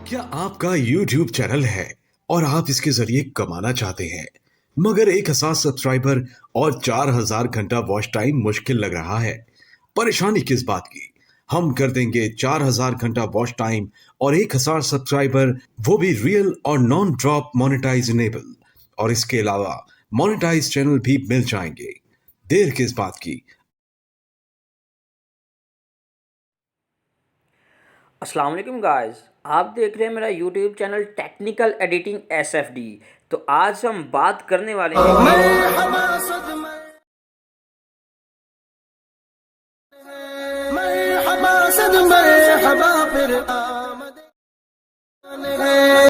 क्या आपका YouTube channel है और आप इसके जरिए कमाना चाहते हैं, मगर 1,000 सब्सक्राइबर और 4,000 घंटा वॉच टाइम मुश्किल लग रहा है? परेशानी किस बात की? हम कर देंगे 4,000 घंटा वॉच टाइम और 1,000 सब्सक्राइबर, वो भी रियल और नॉन ड्रॉप मोनेटाइज इनेबल। और इसके अलावा मोनेटाइज चैनल भी मिल जाएंगे। देर किस बात की? अस्सलाम वालेकुम गाइस, आप देख रहे हैं मेरा YouTube channel technical editing SFD। तो आज हम बात करने वाले हैं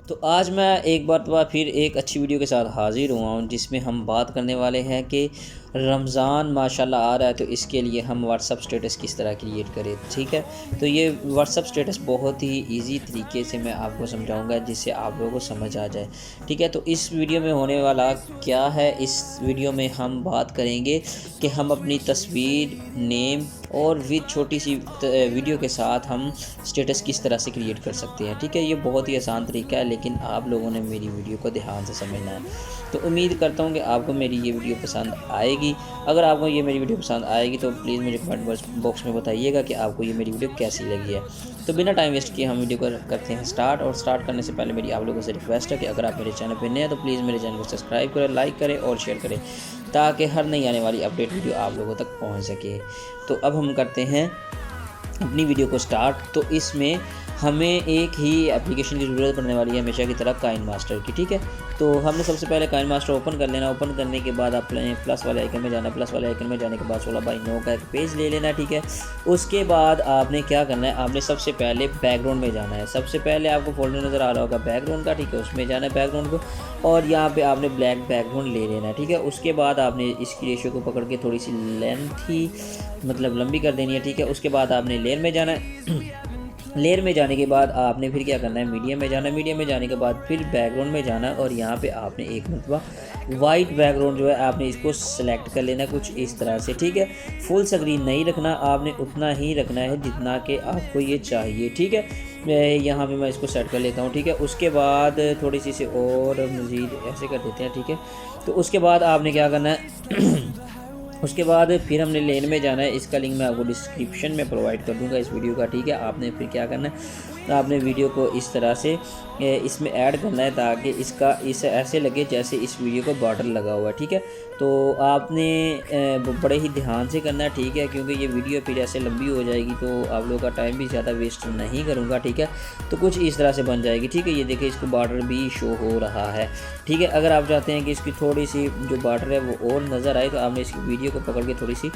तो आज मैं एक बार तो फिर एक अच्छी वीडियो के साथ हाज़िर हुआ हूँ, जिसमें हम बात करने वाले हैं कि रमज़ान माशाल्लाह आ रहा है, तो इसके लिए हम व्हाट्सअप स्टेटस किस तरह क्रिएट करें। ठीक है, तो ये व्हाट्सअप स्टेटस बहुत ही इजी तरीके से मैं आपको समझाऊंगा, जिससे आप लोगों को समझ आ जाए। ठीक है, तो इस वीडियो में होने वाला क्या है, इस वीडियो में हम बात करेंगे कि हम अपनी तस्वीर, नेम और विद छोटी सी वीडियो के साथ हम स्टेटस किस तरह से क्रिएट कर सकते हैं। ठीक है, ये बहुत ही आसान तरीका है, लेकिन आप लोगों ने मेरी वीडियो को ध्यान से समझना है। तो उम्मीद करता हूँ कि आपको मेरी ये वीडियो पसंद आएगी। अगर आपको ये मेरी वीडियो पसंद आएगी तो प्लीज़ मुझे कमेंट बॉक्स में बताइएगा कि आपको ये मेरी वीडियो कैसी लगी है। तो बिना टाइम वेस्ट किए हम वीडियो को करते हैं स्टार्ट। और स्टार्ट करने से पहले मेरी आप लोगों से रिक्वेस्ट है कि अगर आप मेरे चैनल पर नए हैं तो प्लीज़ मेरे चैनल को सब्सक्राइब करें, लाइक करें और शेयर करें, ताकि हर नई आने वाली अपडेट वीडियो आप लोगों तक पहुँच सके। तो अब हम करते हैं अपनी वीडियो को स्टार्ट। तो इसमें हमें एक ही एप्लीकेशन की ज़रूरत पड़ने वाली है, हमेशा की तरह काइनमास्टर की। ठीक है, तो हमने सबसे पहले काइनमास्टर ओपन कर लेना। ओपन करने के बाद अपने प्लस वाले आइकन में जाना। प्लस वाले आइकन में जाने के बाद 16:9 का एक पेज ले लेना। ठीक है, उसके बाद आपने क्या करना है, आपने सबसे पहले बैकग्राउंड में जाना है। सबसे पहले आपको फोल्डर नज़र आ रहा होगा बैकग्राउंड का। ठीक है, उसमें जाना है बैकग्राउंड को, और यहाँ पे आपने ब्लैक बैकग्राउंड ले लेना है। ठीक है, उसके बाद आपने इसकी रेशियो को पकड़ के थोड़ी सी लेंथ ही मतलब लंबी कर देनी है। ठीक है, उसके बाद आपने लेयर में जाना है। लेयर में जाने के बाद आपने फिर क्या करना है, मीडियम में जाना है। मीडियम में जाने के बाद फिर बैकग्राउंड में जाना है, और यहाँ पे आपने एक मरतबा वाइट बैकग्राउंड जो है आपने इसको सेलेक्ट कर लेना कुछ इस तरह से। ठीक है, फुल स्क्रीन नहीं रखना, आपने उतना ही रखना है जितना कि आपको ये चाहिए। ठीक है, यहाँ पे मैं इसको सेट कर लेता हूँ। ठीक है, उसके बाद थोड़ी सी से और मज़ीद ऐसे कर देते हैं। ठीक है, तो उसके बाद आपने क्या करना है उसके बाद फिर हमने लेन में जाना है। इसका लिंक मैं आपको डिस्क्रिप्शन में प्रोवाइड कर दूंगा इस वीडियो का। ठीक है, आपने फिर क्या करना है, आपने वीडियो को इस तरह से इसमें ऐड करना है, ताकि इसे ऐसे लगे जैसे इस वीडियो को बॉर्डर लगा हुआ है। ठीक है, तो आपने बड़े ही ध्यान से करना है। ठीक है, क्योंकि ये वीडियो फिर ऐसे लंबी हो जाएगी तो आप लोगों का टाइम भी ज़्यादा वेस्ट नहीं करूँगा। ठीक है, तो कुछ इस तरह से बन जाएगी। ठीक है, ये देखिए इसको बॉर्डर भी शो हो रहा है। ठीक है, अगर आप चाहते हैं कि इसकी थोड़ी सी जो बॉर्डर है वो और नज़र आए, तो आपने इसकी वीडियो को पकड़ के थोड़ी सी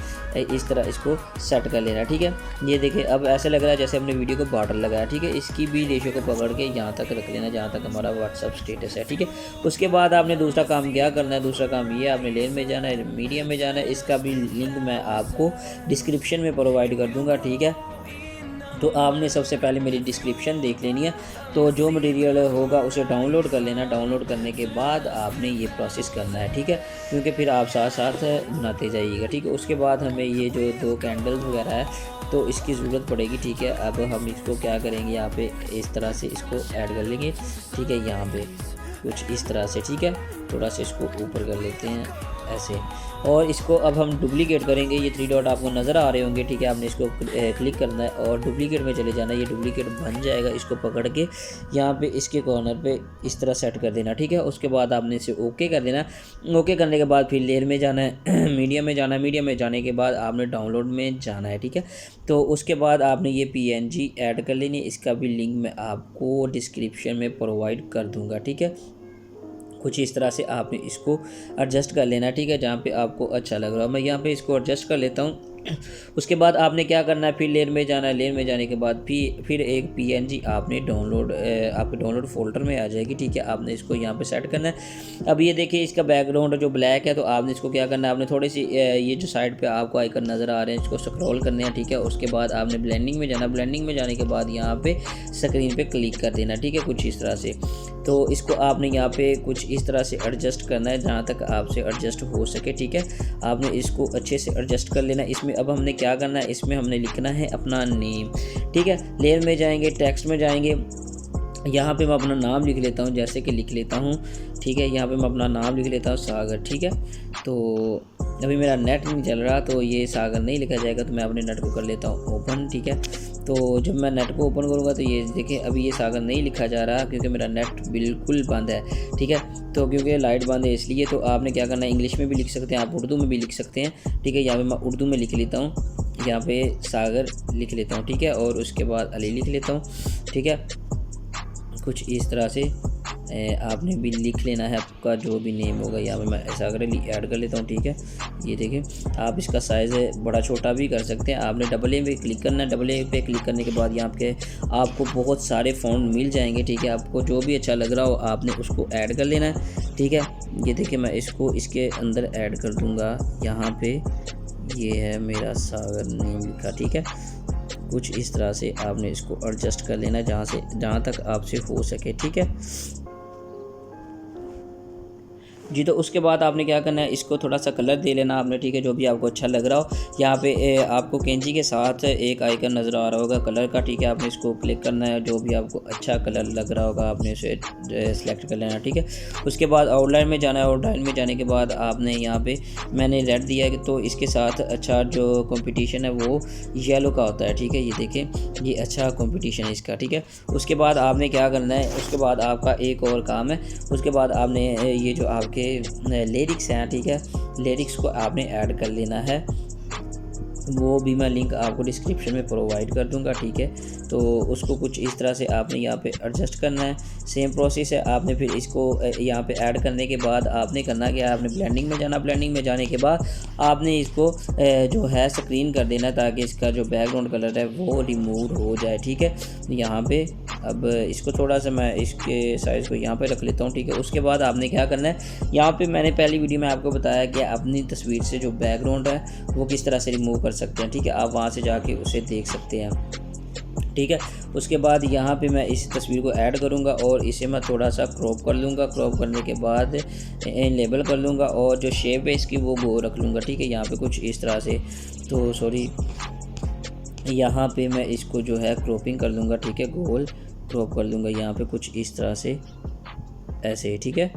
इस तरह इसको सेट कर लेना। ठीक है, ये देखिए अब ऐसे लग रहा है जैसे हमने वीडियो को बॉर्डर लगाया। ठीक है, इसकी भी रेशियो को पकड़ के यहाँ तक रख लेना जहाँ तक हमारा व्हाट्सअप स्टेटस है। ठीक है, उसके बाद आपने दूसरा काम क्या करना है, दूसरा काम ये आपने लेन में जाना है, मीडियम में जाना है। इसका भी लिंक मैं आपको डिस्क्रिप्शन में प्रोवाइड कर दूँगा। ठीक है, तो आपने सबसे पहले मेरी डिस्क्रिप्शन देख लेनी है, तो जो मटेरियल होगा उसे डाउनलोड कर लेना। डाउनलोड करने के बाद आपने ये प्रोसेस करना है। ठीक है, क्योंकि फिर आप साथ साथ बनाते जाइएगा। ठीक है, उसके बाद हमें ये जो 2 कैंडल्स वगैरह है तो इसकी ज़रूरत पड़ेगी। ठीक है, अब हम इसको क्या करेंगे, यहाँ पे इस तरह से इसको ऐड कर लेंगे। ठीक है, यहाँ पे कुछ इस तरह से। ठीक है, थोड़ा सा इसको ऊपर कर लेते हैं ऐसे, और इसको अब हम डुप्लीकेट करेंगे। ये 3 डॉट आपको नज़र आ रहे होंगे। ठीक है, आपने इसको क्लिक करना है और डुप्लीकेट में चले जाना है। ये डुप्लीकेट बन जाएगा, इसको पकड़ के यहाँ पे इसके कॉर्नर पे इस तरह सेट कर देना। ठीक है, उसके बाद आपने इसे ओके कर देना। ओके करने के बाद फिर लेयर में जाना है, मीडियम में जाना है। मीडियम में जाने के बाद आपने डाउनलोड में जाना है। ठीक है, तो उसके बाद आपने ये PNG ऐड कर लेनी है। इसका भी लिंक मैं आपको डिस्क्रिप्शन में प्रोवाइड कर दूँगा। ठीक है, कुछ इस तरह से आपने इसको एडजस्ट कर लेना। ठीक है, जहाँ पे आपको अच्छा लग रहा है। मैं यहाँ पे इसको एडजस्ट कर लेता हूँ। उसके बाद आपने क्या करना है, फिर लेयर में जाना है। लेयर में जाने के बाद फिर एक PNG आपने डाउनलोड आपके डाउनलोड फोल्डर में आ जाएगी। ठीक है, आपने इसको यहाँ पे सेट करना है। अब ये देखिए इसका बैकग्राउंड जो ब्लैक है, तो आपने इसको क्या करना है, आपने थोड़ी सी ये जो साइड पे आपको आइकन नज़र आ रहे हैं इसको स्क्रॉल करने हैं। ठीक है, उसके बाद आपने ब्लेंडिंग में जाना। ब्लेंडिंग में जाने के बाद यहाँ पे स्क्रीन पे क्लिक कर देना। ठीक है, कुछ इस तरह से। तो इसको आपने यहाँ पे कुछ इस तरह से एडजस्ट करना है जहाँ तक आपसे एडजस्ट हो सके। ठीक है, आपने इसको अच्छे से एडजस्ट कर लेना। इसमें अब हमने क्या करना है, इसमें हमने लिखना है अपना नेम। ठीक है, लेयर में जाएंगे, टेक्स्ट में जाएंगे, यहाँ पे मैं अपना नाम लिख लेता हूँ, जैसे कि लिख लेता हूँ, ठीक है। यहाँ पे मैं अपना नाम लिख लेता हूँ सागर, ठीक है। तो अभी मेरा नेट नहीं चल रहा तो ये सागर नहीं लिखा जाएगा, तो मैं अपने नेट को कर लेता हूँ ओपन, ठीक है। तो जब मैं नेट को ओपन करूँगा तो ये देखिए अभी ये सागर नहीं लिखा जा रहा क्योंकि मेरा नेट बिल्कुल बंद है, ठीक है। तो क्योंकि लाइट बंद है इसलिए, तो आपने क्या करना है, इंग्लिश में भी लिख सकते हैं आप, उर्दू में भी लिख सकते हैं, ठीक है। यहाँ पे मैं उर्दू में लिख लेता हूँ, यहाँ पे सागर लिख लेता हूँ, ठीक है। और उसके बाद अली लिख लेता हूँ, ठीक है। कुछ इस तरह से आपने भी लिख लेना है आपका जो भी नेम होगा। यहाँ पे मैं सागर अली ऐड कर लेता हूँ, ठीक है। ये देखिए आप इसका साइज़ बड़ा छोटा भी कर सकते हैं। आपने डबल ए पे क्लिक करना है, डबल ए पे क्लिक करने के बाद यहाँ पे आपको बहुत सारे फ़ॉन्ट मिल जाएंगे, ठीक है। आपको जो भी अच्छा लग रहा हो आपने उसको ऐड कर लेना है, ठीक है। ये देखिए मैं इसको इसके अंदर ऐड कर दूँगा, यहाँ पे ये है मेरा सागर नेम लिखा, ठीक है। कुछ इस तरह से आपने इसको एडजस्ट कर लेना जहाँ तक आपसे हो सके, ठीक है जी। तो उसके बाद आपने क्या करना है, इसको थोड़ा सा कलर दे लेना आपने, ठीक है, जो भी आपको अच्छा लग रहा हो। यहाँ पे आपको कैंची के साथ एक आइकन नज़र आ रहा होगा कलर का, ठीक है। आपने इसको क्लिक करना है, जो भी आपको अच्छा कलर लग रहा होगा आपने उसे सेलेक्ट कर लेना, ठीक है। उसके बाद आउटलाइन में जाना है, आउटलाइन में जाने के बाद आपने यहाँ पे मैंने रेड दिया है तो इसके साथ अच्छा जो कंपटीशन है वो येलो का होता है, ठीक है। ये देखें ये अच्छा कंपटीशन है इसका, ठीक है। उसके बाद आपने क्या करना है, उसके बाद आपका एक और काम है, उसके बाद आपने ये जो आपके लिरिक्स हैं, ठीक है, लिरिक्स को आपने ऐड कर लेना है। वो भी मैं लिंक आपको डिस्क्रिप्शन में प्रोवाइड कर दूंगा, ठीक है। तो उसको कुछ इस तरह से आपने यहाँ पे एडजस्ट करना है। सेम प्रोसेस है, आपने फिर इसको यहाँ पे ऐड करने के बाद आपने करना क्या है, आपने ब्लेंडिंग में जाना, ब्लेंडिंग में जाने के बाद आपने इसको जो है स्क्रीन कर देना ताकि इसका जो बैकग्राउंड कलर है वो रिमूव हो जाए, ठीक है। यहाँ पे अब इसको थोड़ा सा मैं इसके साइज़ को यहाँ पे रख लेता हूँ, ठीक है। उसके बाद आपने क्या करना है, यहाँ पे मैंने पहली वीडियो में आपको बताया कि अपनी तस्वीर से जो बैकग्राउंड है वो किस तरह से रिमूव कर सकते हैं, ठीक है। आप वहाँ से जाके उसे देख सकते हैं, ठीक है। उसके बाद यहाँ पे मैं इस तस्वीर को ऐड करूँगा और इसे मैं थोड़ा सा क्रॉप कर लूँगा। क्रॉप करने के बाद लेबल कर लूँगा और जो शेप है इसकी वो गो रख लूँगा, ठीक है। यहाँ पे कुछ इस तरह से, तो सॉरी यहाँ पे मैं इसको जो है क्रॉपिंग कर लूँगा, ठीक है, गोल क्रॉप कर लूँगा यहाँ पे कुछ इस तरह से, ऐसे, ठीक है।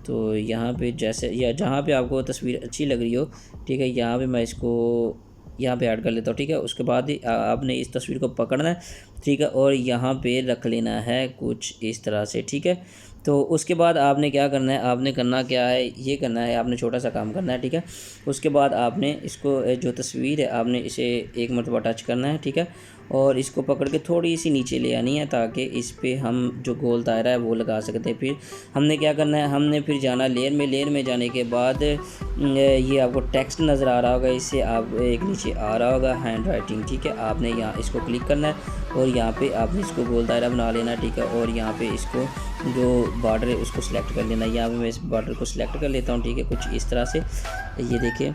तो यहाँ पे जैसे या जहाँ पे आपको तस्वीर अच्छी लग रही हो, ठीक है, यहाँ पे मैं इसको यहाँ पे ऐड कर लेता हूँ, ठीक है। उसके बाद ही आपने इस तस्वीर को पकड़ना है, ठीक है, और यहाँ पे रख लेना है कुछ इस तरह से, ठीक है। तो उसके बाद आपने क्या करना है, आपने करना क्या है, ये करना है, आपने छोटा सा काम करना है, ठीक है। उसके बाद आपने इसको जो तस्वीर है आपने इसे एक मरतबा टच करना है, ठीक है, और इसको पकड़ के थोड़ी सी नीचे ले आनी है ताकि इस पे हम जो गोल दायरा है वो लगा सकते हैं। फिर हमने क्या करना है, हमने फिर जाना लेयर में, लेयर में जाने के बाद ये आपको टेक्स्ट नज़र आ रहा होगा, इससे आप एक नीचे आ रहा होगा हैंड राइटिंग, ठीक है। आपने यहाँ इसको क्लिक करना है और यहाँ पे आपने इसको गोल दायरा बना लेना, ठीक है। और यहाँ पे इसको जो बॉर्डर है उसको सिलेक्ट कर लेना। यहाँ पे मैं इस बॉर्डर को सिलेक्ट कर लेता हूँ, ठीक है, कुछ इस तरह से, ये देखें,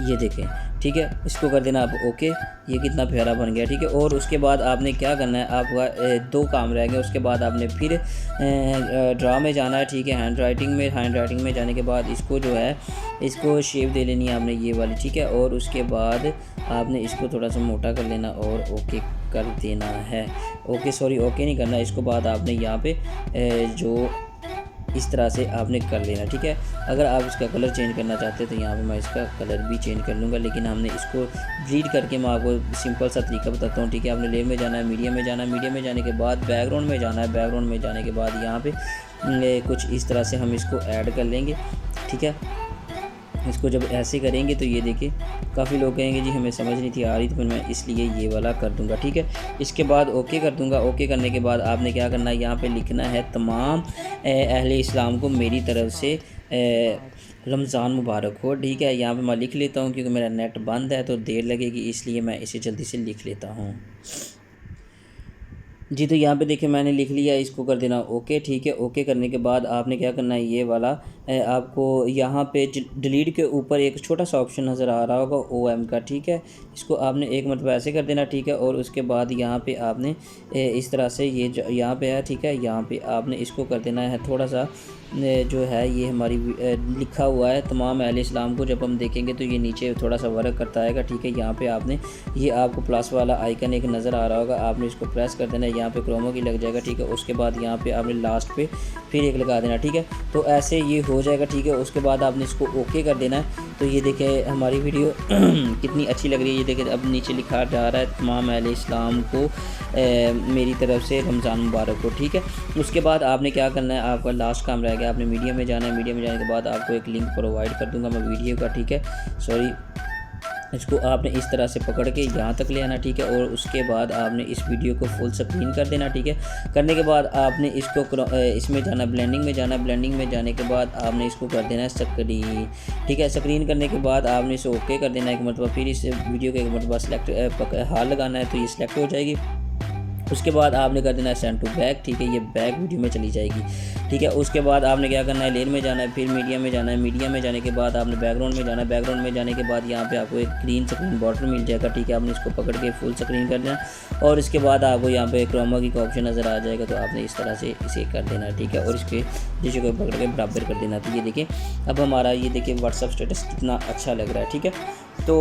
ये देखें, ठीक है। इसको कर देना आप ओके। ये कितना प्यारा बन गया, ठीक है। और उसके बाद आपने क्या करना है, आपका दो काम रह गए। उसके बाद आपने फिर ड्रा में जाना है, ठीक है, हैंड राइटिंग में। हैंड राइटिंग में जाने के बाद इसको जो है इसको शेप दे लेनी है आपने ये वाली, ठीक है। और उसके बाद आपने इसको थोड़ा सा मोटा कर लेना और ओके कर देना है। ओके सॉरी ओके नहीं करना, इसको बाद आपने यहाँ पे जो इस तरह से आपने कर लेना, ठीक है। अगर आप इसका कलर चेंज करना चाहते हैं तो यहाँ पे मैं इसका कलर भी चेंज कर लूँगा, लेकिन हमने इसको रीड करके मैं आपको सिंपल सा तरीका बताता हूँ, ठीक है। आपने लेयर में जाना है, मीडियम में जाना है, मीडियम में जाने के बाद बैकग्राउंड में जाना है, बैकग्राउंड में जाने के बाद यहाँ पे कुछ इस तरह से हम इसको ऐड कर लेंगे, ठीक है। इसको जब ऐसे करेंगे तो ये देखिए काफ़ी लोग कहेंगे जी हमें समझ नहीं थी आ रही, तो फिर मैं इसलिए ये वाला कर दूंगा, ठीक है। इसके बाद ओके कर दूंगा। ओके करने के बाद आपने क्या करना है, यहाँ पे लिखना है तमाम अहले इस्लाम को मेरी तरफ से रमज़ान मुबारक हो, ठीक है। यहाँ पे मैं लिख लेता हूँ क्योंकि मेरा नेट बंद है तो देर लगेगी, इसलिए मैं इसे जल्दी से लिख लेता हूँ जी। तो यहाँ पे देखिए मैंने लिख लिया, इसको कर देना ओके, ठीक है। ओके करने के बाद आपने क्या करना है, ये वाला आपको यहाँ पे डिलीट के ऊपर एक छोटा सा ऑप्शन नज़र आ रहा होगा OM का, ठीक है। इसको आपने एक मरतबा ऐसे कर देना, ठीक है। और उसके बाद यहाँ पे आपने इस तरह से ये यहाँ पे है, ठीक है, यहाँ पे आपने इसको कर देना है थोड़ा सा जो है ये हमारी लिखा हुआ है तमाम अहले इस्लाम को, जब हम देखेंगे तो ये नीचे थोड़ा सा वर्क करता आएगा, ठीक है। यहाँ पे आपने ये आपको प्लस वाला आइकन एक नज़र आ रहा होगा, आपने इसको प्रेस कर देना है। यहाँ पे क्रोमा की लग जाएगा, ठीक है। उसके बाद यहाँ पे आपने लास्ट पे फिर एक लगा देना, ठीक है। तो ऐसे ये हो जाएगा, ठीक है। उसके बाद आपने इसको ओके कर देना है। तो ये देखें हमारी वीडियो कितनी अच्छी लग रही है। ये देखें अब नीचे लिखा जा रहा है तमाम अहले इस्लाम को मेरी तरफ से रमज़ान मुबारक हो, ठीक है। उसके बाद आपने क्या करना है, आपका लास्ट काम रह गया, आपने मीडिया में जाना है। मीडिया में जाने के बाद आपको एक लिंक प्रोवाइड कर दूंगा मैं वीडियो का, ठीक है। सॉरी, इसको आपने इस तरह से पकड़ के यहाँ तक ले आना, ठीक है। और उसके बाद आपने इस वीडियो को फुल स्क्रीन कर देना, ठीक है। करने के बाद आपने इसको इसमें जाना, ब्लेंडिंग में जाना। ब्लेंडिंग में जाने के बाद आपने इसको कर देना है स्क्रीन, ठीक है। स्क्रीन करने के बाद आपने इसे ओके कर देना एक मरतबा। फिर इस वीडियो को एक मरतबा सेलेक्ट हाल लगाना है, तो ये सिलेक्ट हो जाएगी। उसके बाद आपने कर देना है सेंड टू बैक, ठीक है। ये बैक वीडियो में चली जाएगी, ठीक है। उसके बाद आपने क्या करना है, लेयर में जाना है, फिर मीडिया में जाना है। मीडिया में जाने के बाद आपने बैकग्राउंड में जाना है। बैकग्राउंड में जाने के बाद यहाँ पे आपको एक ग्रीन स्क्रीन बॉर्डर मिल जाएगा, ठीक है। आपने इसको पकड़ के फुल स्क्रीन कर देना और इसके बाद आपको यहाँ पे क्रोमा की ऑप्शन नज़र आ जाएगा, तो आपने इस तरह से इसे कर देना, ठीक है। और इसके जिसे को पकड़ के बराबर कर देना। तो ये देखिए अब हमारा ये देखिए व्हाट्सअप स्टेटस कितना अच्छा लग रहा है, ठीक है। तो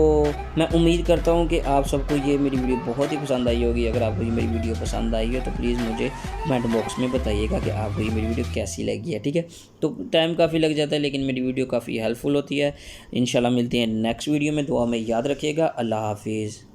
मैं उम्मीद करता हूँ कि आप सबको ये मेरी वीडियो बहुत ही पसंद आई होगी। अगर आपको ये मेरी वीडियो पसंद आई है तो प्लीज़ मुझे कमेंट बॉक्स में बताइएगा कि आपको ये मेरी वीडियो कैसी लगी है, ठीक है। तो टाइम काफ़ी लग जाता है लेकिन मेरी वीडियो काफ़ी हेल्पफुल होती है। इंशाल्लाह मिलते हैं नेक्स्ट वीडियो में। दुआ में याद रखिएगा। अल्लाह हाफिज़।